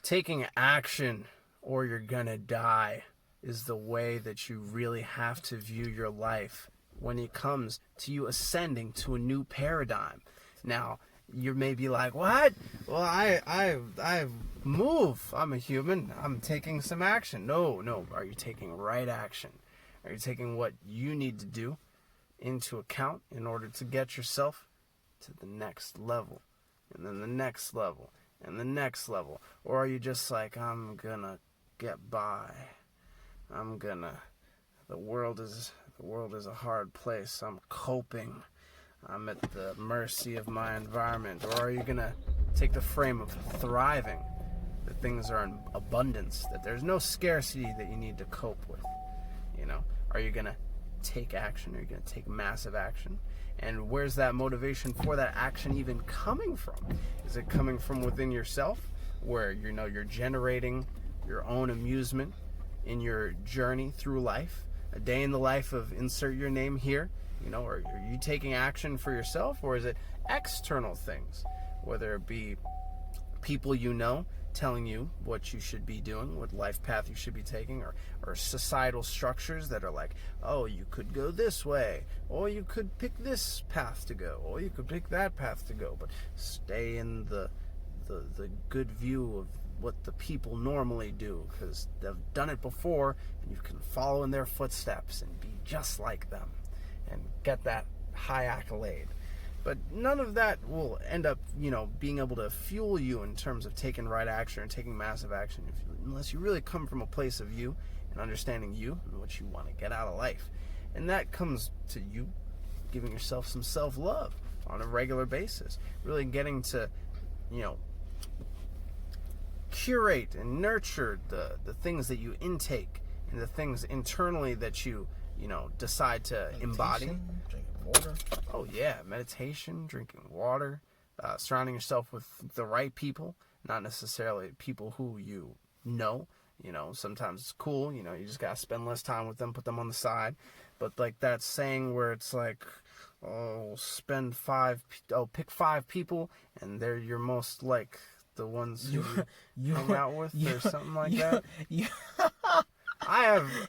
Taking action or you're gonna die is the way that you really have to view your life when it comes to you ascending to a new paradigm. Now, you may be like, what? Well, I move. I'm a human. I'm taking some action. No. Are you taking right action? Are you taking what you need to do into account in order to get yourself to the next level, and then the next level, and the next level? Or are you just like, I'm gonna get by. The world is a hard place. I'm coping. I'm at the mercy of my environment. Or are you gonna take the frame of thriving, that things are in abundance, that there's no scarcity that you need to cope with? Are you gonna take action? Are you gonna take massive action? And where's that motivation for that action even coming from? Is it coming from within yourself, where you're generating your own amusement in your journey through life? A day in the life of insert your name here. Are you taking action for yourself, or is it external things, whether it be people telling you what you should be doing, what life path you should be taking, or societal structures that are like, oh, you could go this way, or you could pick this path to go, or you could pick that path to go, but stay in the good view of what the people normally do, because they've done it before, and you can follow in their footsteps and be just like them and get that high accolade. But none of that will end up, being able to fuel you in terms of taking right action or taking massive action unless you really come from a place of you and understanding you and what you want to get out of life. And that comes to you giving yourself some self-love on a regular basis. Really getting to, curate and nurture the things that you intake and the things internally that you decide to embody. Drinking water. Oh yeah, meditation, drinking water, surrounding yourself with the right people, not necessarily people who you know. Sometimes it's cool, you just gotta spend less time with them, put them on the side. But like that saying where it's like, pick 5 people, and they're your most like the ones you hang out with, or something like that.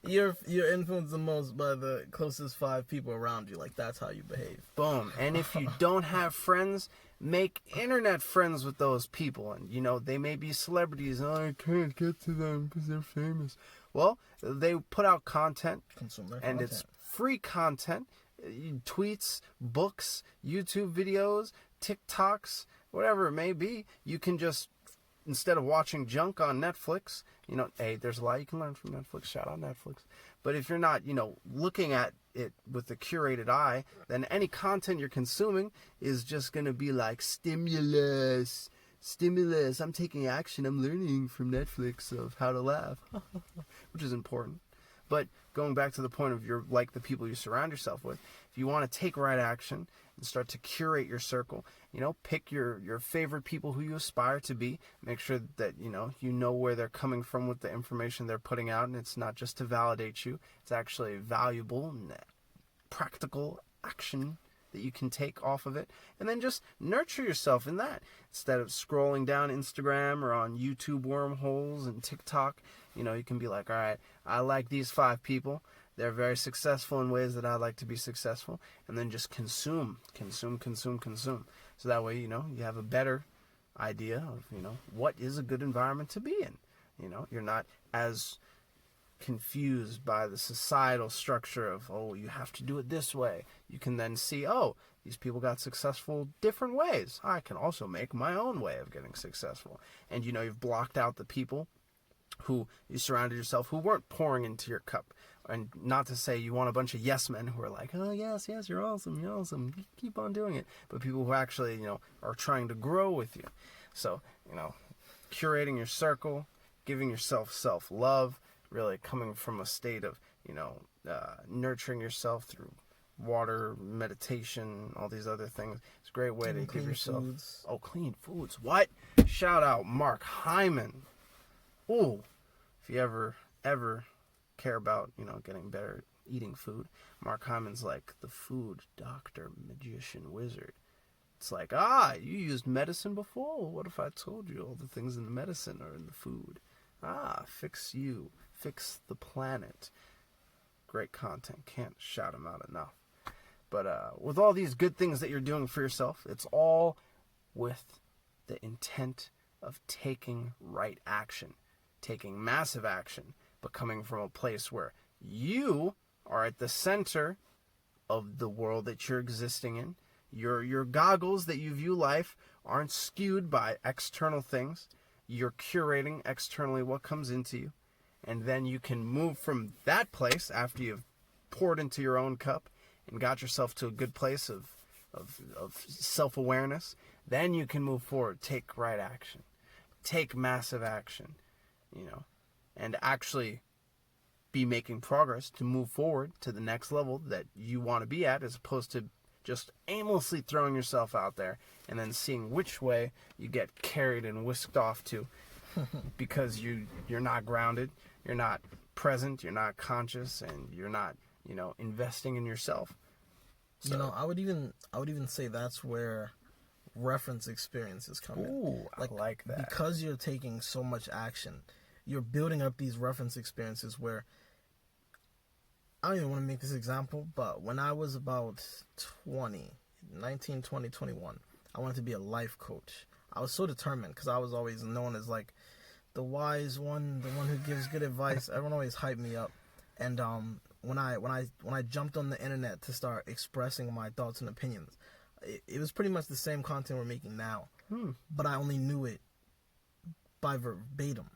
You're influenced the most by the closest 5 people around you. Like, that's how you behave. Boom. And if you don't have friends, make internet friends with those people. And they may be celebrities. Oh, I can't get to them because they're famous. Well, they put out content, Consume their and content. it's free content. Tweets, books, YouTube videos, TikToks, whatever it may be. You can just, instead of watching junk on Netflix, hey, there's a lot you can learn from Netflix. Shout out Netflix. But if you're not, looking at it with a curated eye, then any content you're consuming is just going to be like stimulus. I'm taking action. I'm learning from Netflix of how to laugh, which is important. But going back to the point of you're like the people you surround yourself with, if you want to take right action and start to curate your circle, pick your favorite people who you aspire to be. Make sure that, you know where they're coming from with the information they're putting out, and it's not just to validate you. It's actually valuable and practical action that you can take off of it. And then just nurture yourself in that. Instead of scrolling down Instagram or on YouTube wormholes and TikTok, you can be like, all right, I like these 5 people. They're very successful in ways that I like to be successful. And then just consume. So that way, you have a better idea of, what is a good environment to be in. You're not as confused by the societal structure of, oh, you have to do it this way. You can then see, oh, these people got successful different ways. I can also make my own way of getting successful. And, you've blocked out the people who you surrounded yourself who weren't pouring into your cup. And not to say you want a bunch of yes men who are like, oh, yes, you're awesome, keep on doing it. But people who actually, are trying to grow with you. So, curating your circle, giving yourself self-love, really coming from a state of, nurturing yourself through water, meditation, all these other things. It's a great way to give yourself... Foods. Oh, clean foods. What? Shout out Mark Hyman. Ooh. If you ever care about, getting better at eating food, Mark Hyman's like the food doctor, magician, wizard. It's like, you used medicine before. Well, what if I told you all the things in the medicine are in the food? Fix you. Fix the planet. Great content. Can't shout them out enough. But with all these good things that you're doing for yourself, it's all with the intent of taking right action. Taking massive action. But coming from a place where you are at the center of the world that you're existing in. Your goggles that you view life aren't skewed by external things. You're curating externally what comes into you. And then you can move from that place after you've poured into your own cup and got yourself to a good place of self-awareness. Then you can move forward, take right action, take massive action, and actually be making progress to move forward to the next level that you want to be at, as opposed to just aimlessly throwing yourself out there and then seeing which way you get carried and whisked off to because you're not grounded, you're not present, you're not conscious, and you're not, investing in yourself. So, I would even say that's where reference experiences come in. Ooh, I like that. Because you're taking so much action, you're building up these reference experiences where, I don't even want to make this example, but when I was about 19, 20, 21, I wanted to be a life coach. I was so determined because I was always known as like the wise one, the one who gives good advice. Everyone always hyped me up. And when I jumped on the internet to start expressing my thoughts and opinions, it was pretty much the same content we're making now. But I only knew it by verbatim.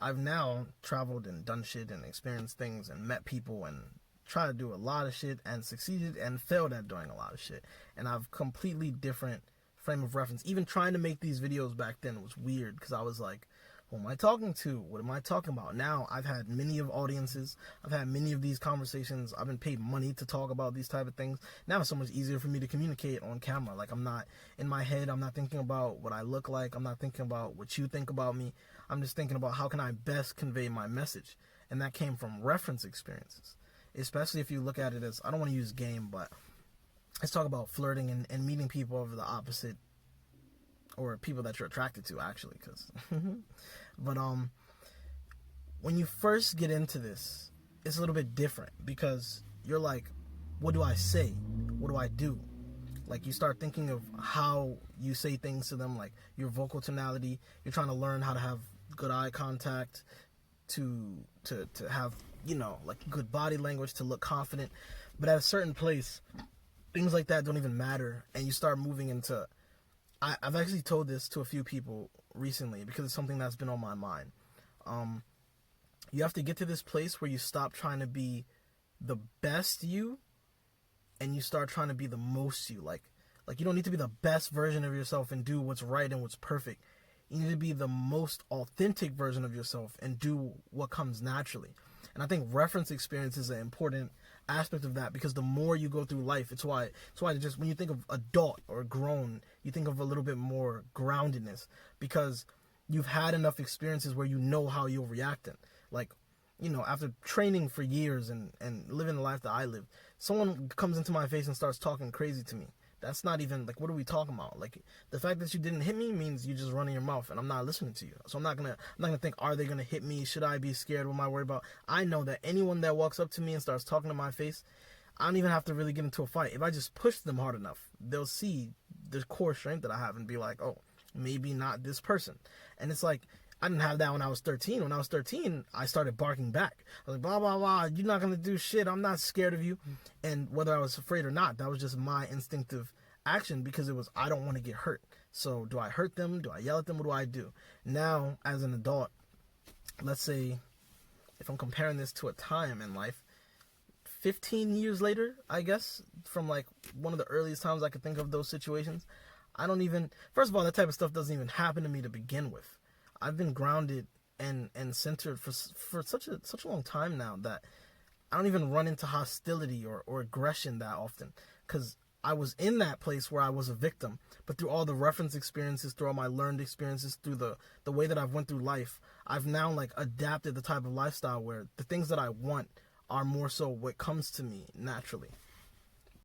I've now traveled and done shit and experienced things and met people and tried to do a lot of shit and succeeded and failed at doing a lot of shit. And I've completely different frame of reference. Even trying to make these videos back then was weird because I was like, who am I talking to? What am I talking about? Now I've had many of audiences. I've had many of these conversations. I've been paid money to talk about these type of things. Now it's so much easier for me to communicate on camera. Like, I'm not in my head. I'm not thinking about what I look like. I'm not thinking about what you think about me. I'm just thinking about how can I best convey my message. And that came from reference experiences. Especially if you look at it as, I don't want to use game, but let's talk about flirting and meeting people of the opposite, or people that you're attracted to, actually, because but when you first get into this, it's a little bit different because you're like, what do I say? What do I do? Like, you start thinking of how you say things to them, like your vocal tonality. You're trying to learn how to have good eye contact, to have, like good body language, to look confident. But at a certain place, things like that don't even matter, and you start moving into, I've actually told this to a few people recently because it's something that's been on my mind. You have to get to this place where you stop trying to be the best you and you start trying to be the most you. Like you don't need to be the best version of yourself and do what's right and what's perfect. You need to be the most authentic version of yourself and do what comes naturally. And I think reference experience is an important aspect of that, because the more you go through life, it's why just when you think of adult or grown, you think of a little bit more groundedness, because you've had enough experiences where you know how you'll react in. Like, after training for years and living the life that I lived, someone comes into my face and starts talking crazy to me. That's not even, like, what are we talking about? Like, the fact that you didn't hit me means you just running your mouth, and I'm not listening to you. So I'm not gonna think, are they gonna hit me? Should I be scared? What am I worried about? I know that anyone that walks up to me and starts talking to my face, I don't even have to really get into a fight. If I just push them hard enough, they'll see the core strength that I have and be like, oh, maybe not this person. And it's like, I didn't have that when I was 13. When I was 13, I started barking back. I was like, blah, blah, blah, you're not going to do shit. I'm not scared of you. And whether I was afraid or not, that was just my instinctive action, because it was, I don't want to get hurt. So do I hurt them? Do I yell at them? What do I do? Now, as an adult, let's say, if I'm comparing this to a time in life, 15 years later, I guess, from like one of the earliest times I could think of those situations, I don't even, first of all, that type of stuff doesn't even happen to me to begin with. I've been grounded and centered for such a long time now that I don't even run into hostility or aggression that often, because I was in that place where I was a victim. But through all the reference experiences, through all my learned experiences, through the way that I've went through life, I've now like adapted the type of lifestyle where the things that I want are more so what comes to me naturally.